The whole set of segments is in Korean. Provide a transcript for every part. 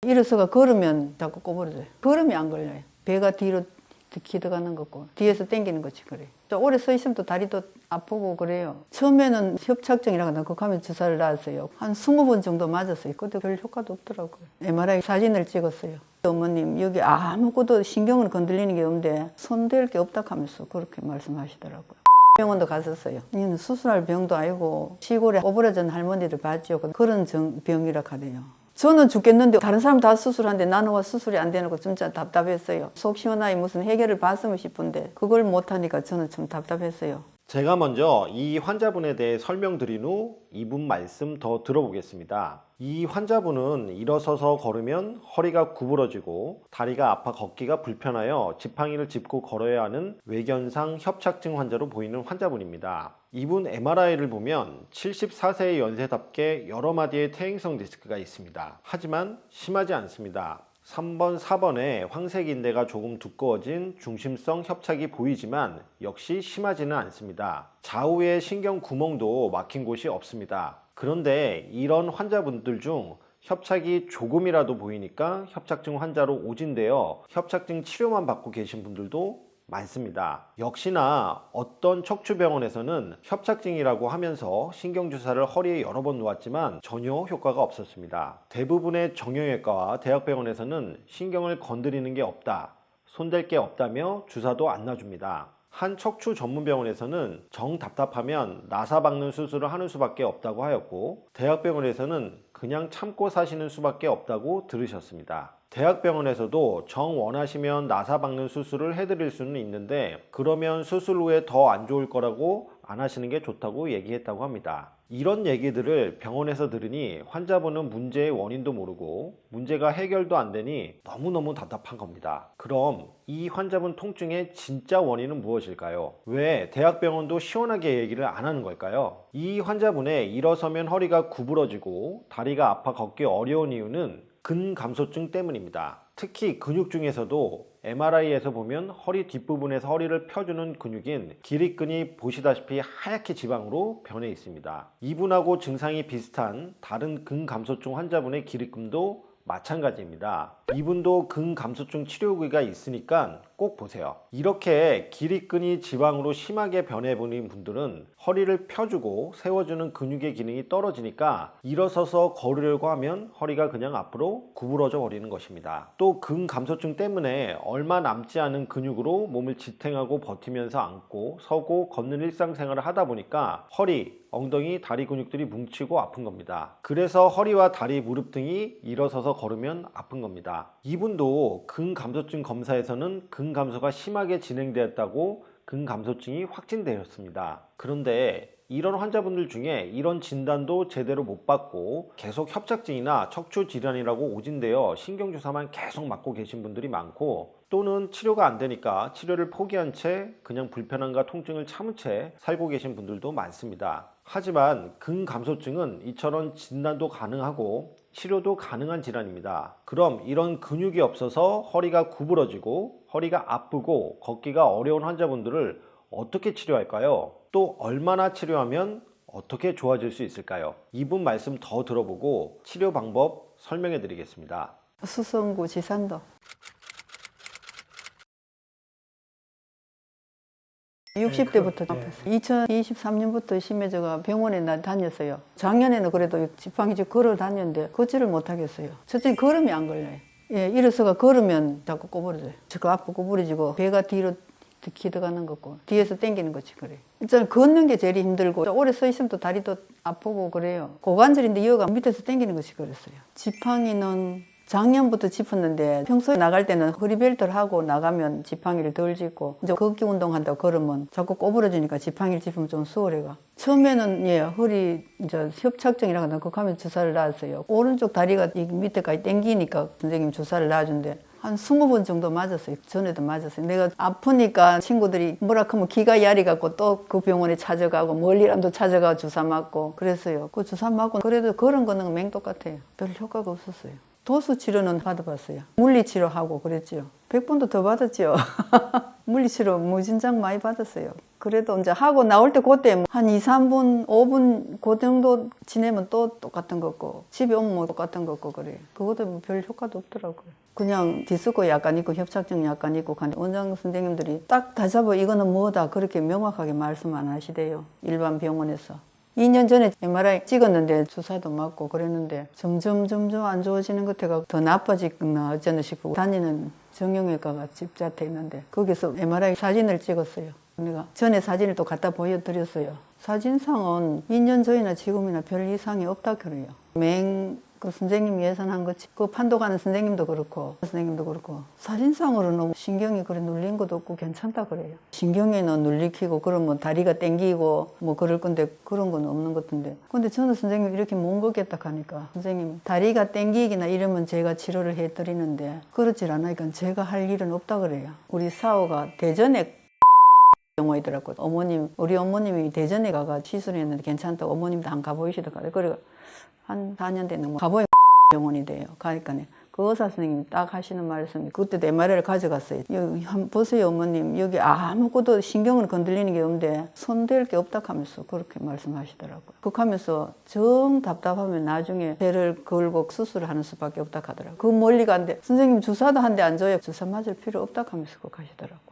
일어서가 걸으면 자꾸 꼬부러져요. 걸으면 안 걸려요. 배가 뒤로 기어가는 거고 뒤에서 당기는 거지 그래. 오래 서 있으면 또 다리도 아프고 그래요. 처음에는 협착증이라고 그하면 주사를 놨어요. 한 20번 정도 맞았어요. 그때 별 효과도 없더라고요. MRI 사진을 찍었어요. 어머님 여기 아무것도 신경을 건드리는 게 없는데 손댈 게 없다 하면서 그렇게 말씀하시더라고요. 병원도 갔었어요. 이는 수술할 병도 아니고 시골에 오버려진 할머니들 봤죠. 그런 병이라 하대요. 저는 죽겠는데 다른 사람 다 수술하는데 나는 와 수술이 안 되는 거 진짜 답답했어요. 속 시원하게 무슨 해결을 봤으면 싶은데 그걸 못하니까 저는 좀 답답했어요. 제가 먼저 이 환자분에 대해 설명드린 후 이분 말씀 더 들어보겠습니다. 이 환자분은 일어서서 걸으면 허리가 구부러지고 다리가 아파 걷기가 불편하여 지팡이를 짚고 걸어야 하는 외견상 협착증 환자로 보이는 환자분입니다. 이분 MRI를 보면 74세의 연세답게 여러 마디의 퇴행성 디스크가 있습니다. 하지만 심하지 않습니다. 3번, 4번에 황색인대가 조금 두꺼워진 중심성 협착이 보이지만 역시 심하지는 않습니다. 좌우의 신경 구멍도 막힌 곳이 없습니다. 그런데 이런 환자분들 중 협착이 조금이라도 보이니까 협착증 환자로 오진되어 협착증 치료만 받고 계신 분들도 많습니다. 역시나 어떤 척추병원에서는 협착증이라고 하면서 신경주사를 허리에 여러 번 놓았지만 전혀 효과가 없었습니다. 대부분의 정형외과와 대학병원에서는 신경을 건드리는 게 없다, 손댈 게 없다며 주사도 안 놔줍니다. 한 척추 전문병원에서는 정 답답하면 나사 박는 수술을 하는 수밖에 없다고 하였고, 대학병원에서는 그냥 참고 사시는 수밖에 없다고 들으셨습니다. 대학병원에서도 정 원하시면 나사 박는 수술을 해드릴 수는 있는데 그러면 수술 후에 더 안 좋을 거라고 안 하시는 게 좋다고 얘기했다고 합니다. 이런 얘기들을 병원에서 들으니 환자분은 문제의 원인도 모르고 문제가 해결도 안 되니 너무너무 답답한 겁니다. 그럼 이 환자분 통증의 진짜 원인은 무엇일까요? 왜 대학병원도 시원하게 얘기를 안 하는 걸까요? 이 환자분의 일어서면 허리가 구부러지고 다리가 아파 걷기 어려운 이유는 근감소증 때문입니다. 특히 근육 중에서도 MRI에서 보면 허리 뒷부분에서 허리를 펴주는 근육인 기립근이 보시다시피 하얗게 지방으로 변해 있습니다. 이분하고 증상이 비슷한 다른 근감소증 환자분의 기립근도 마찬가지입니다. 이분도 근감소증 치료기가 있으니까 꼭 보세요. 이렇게 기립근이 지방으로 심하게 변해버린 분들은 허리를 펴주고 세워주는 근육의 기능이 떨어지니까 일어서서 걸으려고 하면 허리가 그냥 앞으로 구부러져 버리는 것입니다. 또 근감소증 때문에 얼마 남지 않은 근육으로 몸을 지탱하고 버티면서 앉고 서고 걷는 일상생활을 하다 보니까 허리, 엉덩이, 다리 근육들이 뭉치고 아픈 겁니다. 그래서 허리와 다리, 무릎 등이 일어서서 걸으면 아픈 겁니다. 이분도 근감소증 검사에서는 근감소가 심하게 진행되었다고 근감소증이 확진되었습니다. 그런데 이런 환자분들 중에 이런 진단도 제대로 못 받고 계속 협착증이나 척추 질환이라고 오진되어 신경주사만 계속 맞고 계신 분들이 많고, 또는 치료가 안 되니까 치료를 포기한 채 그냥 불편함과 통증을 참은 채 살고 계신 분들도 많습니다. 하지만 근감소증은 이처럼 진단도 가능하고 치료도 가능한 질환입니다. 그럼 이런 근육이 없어서 허리가 구부러지고 허리가 아프고 걷기가 어려운 환자분들을 어떻게 치료할까요? 또 얼마나 치료하면 어떻게 좋아질 수 있을까요? 이분 말씀 더 들어보고 치료 방법 설명해 드리겠습니다. 수성구 지산도 60대부터 아팠어요. 2023년부터 심해져가 병원에 나 다녔어요. 작년에는 그래도 지팡이집 걸어 다녔는데 걷지를 못하겠어요. 첫째 걸음이 안 걸려요. 예, 일어서가 걸으면 자꾸 꼬부러져요. 자꾸 앞으로 꼬부러지고 배가 뒤로 기어가는 거고 뒤에서 당기는 거지 그래. 일단 걷는 게 제일 힘들고 오래 서 있으면 또 다리도 아프고 그래요. 고관절인데 이어가 밑에서 당기는 것이 그랬어요. 지팡이는 작년부터 짚었는데 평소에 나갈 때는 허리벨트를 하고 나가면 지팡이를 덜 짚고 이제 걷기 운동한다고 걸으면 자꾸 꼬부러지니까 지팡이를 짚으면 좀 수월해가. 처음에는 예 허리 이제 협착증이라고 하나 그거 하면 주사를 놨어요. 오른쪽 다리가 이 밑에까지 당기니까 선생님 주사를 놔준대. 한 20번 정도 맞았어요. 전에도 맞았어요. 내가 아프니까 친구들이 뭐라 하면 기가 야리갖고 또 그 병원에 찾아가고 멀리라도 찾아가고 주사 맞고 그랬어요. 그 주사 맞고 그래도 그런 거는 맹 똑같아요. 별 효과가 없었어요. 도수 치료는 받아봤어요. 물리 치료하고 그랬죠. 100번도 더 받았죠. 물리치료 무진장 많이 받았어요. 그래도 이제 하고 나올 때 그때 한 2, 3분, 5분 그 정도 지내면 또 똑같은 거 같고 집에 오면 뭐 똑같은 거 같고 그래. 그것도 뭐 별 효과도 없더라고요. 그냥 디스크 약간 있고 협착증 약간 있고 원장 선생님들이 딱 다 잡아 이거는 뭐다 그렇게 명확하게 말씀 안 하시대요. 일반 병원에서. 2년 전에 MRI 찍었는데 주사도 맞고 그랬는데 점점 안 좋아지는 것 같아가 더 나빠지거나 어쩌나 싶고 다니는 정형외과가 집자태 있는데 거기서 MRI 사진을 찍었어요. 내가 전에 사진을 또 갖다 보여드렸어요. 사진상은 2년 전이나 지금이나 별 이상이 없다 그래요. 그 선생님이 예산한 거지. 그 판독하는 선생님도 그렇고 사진상으로는 신경이 그래 눌린 것도 없고 괜찮다 그래요. 신경에는 눌리키고 그러면 다리가 땡기고 뭐 그럴 건데 그런 건 없는 것 같은데. 근데 저는 선생님 이렇게 못 걷겠다 하니까 선생님 다리가 땡기기나 이러면 제가 치료를 해드리는데 그렇질 않으니까 제가 할 일은 없다 그래요. 우리 사오가 대전에 병원이더라고요. 우리 어머님이 대전에 가가 시술했는데 괜찮다고 어머님도 안 가보이시더라고요. 그래가 한 4년 됐는 뭐 가보니 병원이 돼요. 가니까 그 의사 선생님이 딱 하시는 말씀이 그때도 MRI를 가져갔어요. 여기 한번 보세요 어머님 여기 아무것도 신경을 건들리는 게 없는데 손댈 게 없다 하면서 그렇게 말씀하시더라고요. 그렇게 하면서 정 답답하면 나중에 배를 걸고 수술을 하는 수밖에 없다 하더라고요. 그 멀리 간데 선생님 주사도 한 대 안 줘요. 주사 맞을 필요 없다 하면서 그렇게 하시더라고요.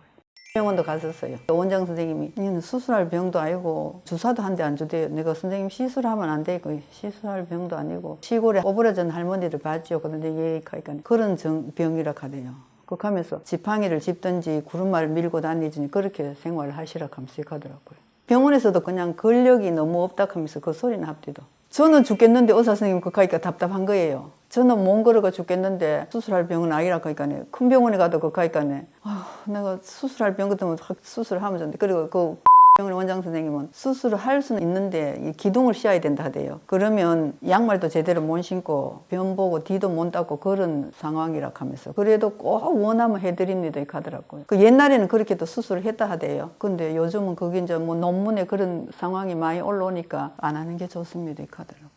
병원도 갔었어요. 원장 선생님이 니는 수술할 병도 아니고 주사도 한 대 안 주대요. 내가 선생님 시술하면 안 돼. 시술할 병도 아니고 시골에 오버려진 할머니들 봤죠. 그런데 얘기하니까 그런 병이라 하대요. 그렇게 하면서 지팡이를 짚든지 구름말을 밀고 다니든지 그렇게 생활을 하시라 하면서 하더라고요. 병원에서도 그냥 근력이 너무 없다 하면서 그 소리는 합디도. 저는 죽겠는데 의사 선생님 그거 하니까 답답한 거예요. 저는 몸 걸어가 죽겠는데 수술할 병은 아니라 하니까 큰 병원에 가도 그거 하니까 내가 수술할 병 같으면 확 수술하면 좋은데 그리고 그 병원 원장 선생님은 수술을 할 수는 있는데 기둥을 씌워야 된다 하대요. 그러면 양말도 제대로 못 신고 변 보고 뒤도 못 닦고 그런 상황이라 하면서 그래도 꼭 원하면 해드립니다 이렇게 하더라고요. 그 옛날에는 그렇게도 수술을 했다 하대요. 근데 요즘은 그게 이제 뭐 논문에 그런 상황이 많이 올라오니까 안 하는 게 좋습니다 이렇게 하더라고요.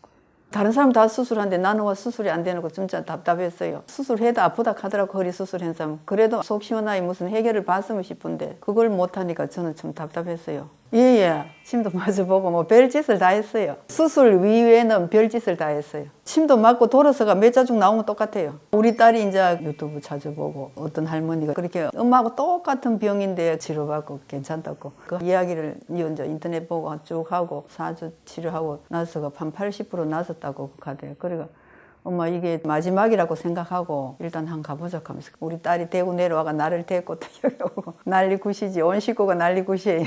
다른 사람 다 수술하는데 나는 와 수술이 안 되는 거 진짜 답답했어요. 수술해도 아프다 하더라고 허리 수술한 사람. 그래도 속 시원하게 무슨 해결을 받으면 싶은데 그걸 못하니까 저는 좀 답답했어요. 예예. 침도 맞아보고 뭐 별짓을 다 했어요. 수술 이외에는 별짓을 다 했어요. 침도 맞고 돌아서가 몇 자중 나오면 똑같아요. 우리 딸이 이제 유튜브 자주 보고 어떤 할머니가 그렇게 엄마하고 똑같은 병인데 치료받고 괜찮다고 그 이야기를 이제 인터넷 보고 쭉 하고 4주 치료하고 나서가 한 80% 나섰다고 가대요. 그래가 엄마 이게 마지막이라고 생각하고 일단 한 가보자 하면서 우리 딸이 대구 내려와가 나를 데리고 또 여기 오고 난리 굿이지. 온 식구가 난리 굿이에요.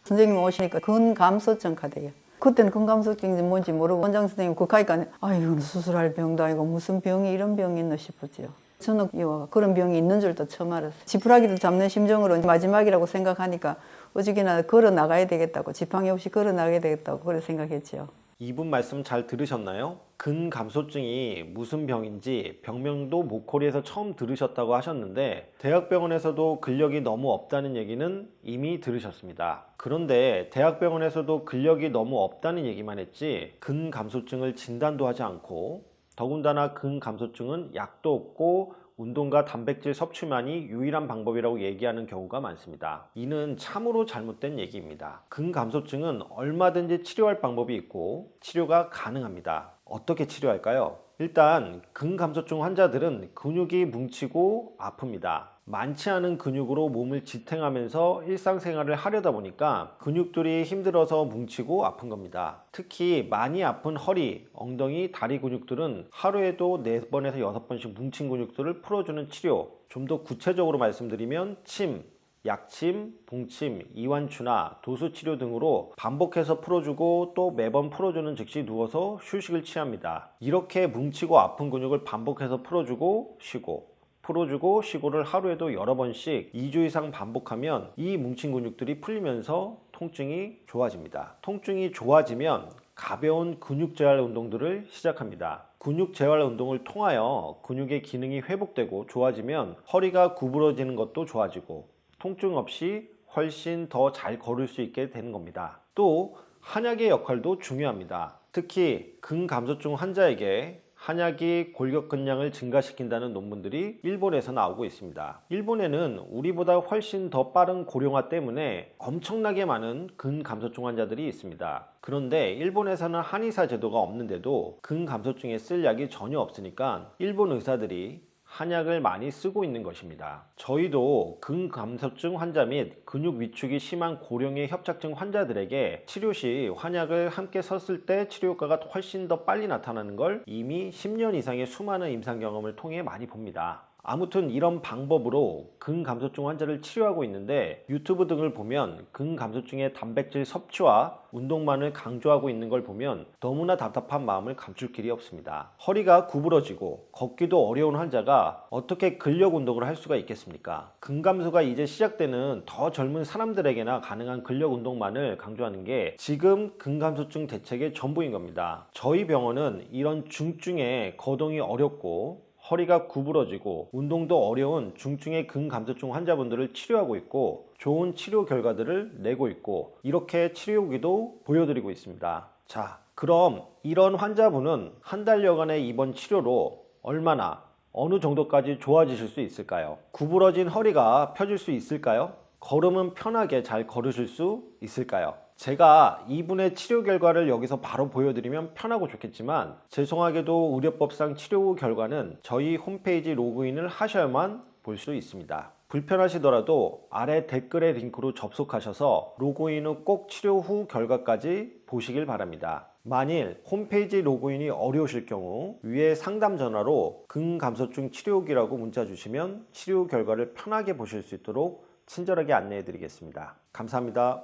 선생님 오시니까 근감소증 가대요. 그때는 근감소증인지 뭔지 모르고 원장 선생님 그거 하니까 이건 수술할 병도 아니고 무슨 병이 이런 병이 있나 싶었지요. 저는 그런 병이 있는 줄도 처음 알았어요. 지푸라기도 잡는 심정으로 마지막이라고 생각하니까 어저께나 걸어 나가야 되겠다고 지팡이 없이 걸어 나가야 되겠다고 그렇게 생각했지요. 이분 말씀 잘 들으셨나요? 근감소증이 무슨 병인지 병명도 모코리에서 처음 들으셨다고 하셨는데 대학병원에서도 근력이 너무 없다는 얘기는 이미 들으셨습니다. 그런데 대학병원에서도 근력이 너무 없다는 얘기만 했지 근감소증을 진단도 하지 않고 더군다나 근감소증은 약도 없고 운동과 단백질 섭취만이 유일한 방법이라고 얘기하는 경우가 많습니다. 이는 참으로 잘못된 얘기입니다. 근감소증은 얼마든지 치료할 방법이 있고 치료가 가능합니다. 어떻게 치료할까요? 일단 근감소증 환자들은 근육이 뭉치고 아픕니다. 많지 않은 근육으로 몸을 지탱하면서 일상생활을 하려다 보니까 근육들이 힘들어서 뭉치고 아픈 겁니다. 특히 많이 아픈 허리, 엉덩이, 다리 근육들은 하루에도 4번에서 6번씩 뭉친 근육들을 풀어주는 치료, 좀 더 구체적으로 말씀드리면 침, 약침, 봉침, 이완추나 도수치료 등으로 반복해서 풀어주고 또 매번 풀어주는 즉시 누워서 휴식을 취합니다. 이렇게 뭉치고 아픈 근육을 반복해서 풀어주고 쉬고 풀어주고 쉬고를 하루에도 여러 번씩 2주 이상 반복하면 이 뭉친 근육들이 풀리면서 통증이 좋아집니다. 통증이 좋아지면 가벼운 근육 재활 운동들을 시작합니다. 근육 재활 운동을 통하여 근육의 기능이 회복되고 좋아지면 허리가 구부러지는 것도 좋아지고 통증 없이 훨씬 더 잘 걸을 수 있게 되는 겁니다. 또 한약의 역할도 중요합니다. 특히 근감소증 환자에게 한약이 골격근량을 증가시킨다는 논문들이 일본에서 나오고 있습니다. 일본에는 우리보다 훨씬 더 빠른 고령화 때문에 엄청나게 많은 근감소증 환자들이 있습니다. 그런데 일본에서는 한의사 제도가 없는데도 근감소증에 쓸 약이 전혀 없으니까 일본 의사들이 한약을 많이 쓰고 있는 것입니다. 저희도 근감소증 환자 및 근육 위축이 심한 고령의 협착증 환자들에게 치료 시 한약을 함께 썼을 때 치료 효과가 훨씬 더 빨리 나타나는 걸 이미 10년 이상의 수많은 임상 경험을 통해 많이 봅니다. 아무튼 이런 방법으로 근감소증 환자를 치료하고 있는데 유튜브 등을 보면 근감소증의 단백질 섭취와 운동만을 강조하고 있는 걸 보면 너무나 답답한 마음을 감출 길이 없습니다. 허리가 구부러지고 걷기도 어려운 환자가 어떻게 근력 운동을 할 수가 있겠습니까? 근감소가 이제 시작되는 더 젊은 사람들에게나 가능한 근력 운동만을 강조하는 게 지금 근감소증 대책의 전부인 겁니다. 저희 병원은 이런 중증의 거동이 어렵고 허리가 구부러지고 운동도 어려운 중증의 근감소증 환자분들을 치료하고 있고 좋은 치료 결과들을 내고 있고 이렇게 치료 후기도 보여드리고 있습니다. 자, 그럼 이런 환자분은 한 달여간의 입원 치료로 얼마나 어느 정도까지 좋아지실 수 있을까요? 구부러진 허리가 펴질 수 있을까요? 걸음은 편하게 잘 걸으실 수 있을까요? 제가 이분의 치료 결과를 여기서 바로 보여드리면 편하고 좋겠지만 죄송하게도 의료법상 치료 후 결과는 저희 홈페이지 로그인을 하셔야만 볼 수 있습니다. 불편하시더라도 아래 댓글의 링크로 접속하셔서 로그인 후 꼭 치료 후 결과까지 보시길 바랍니다. 만일 홈페이지 로그인이 어려우실 경우 위에 상담 전화로 근감소증 치료기라고 문자 주시면 치료 결과를 편하게 보실 수 있도록 친절하게 안내해 드리겠습니다. 감사합니다.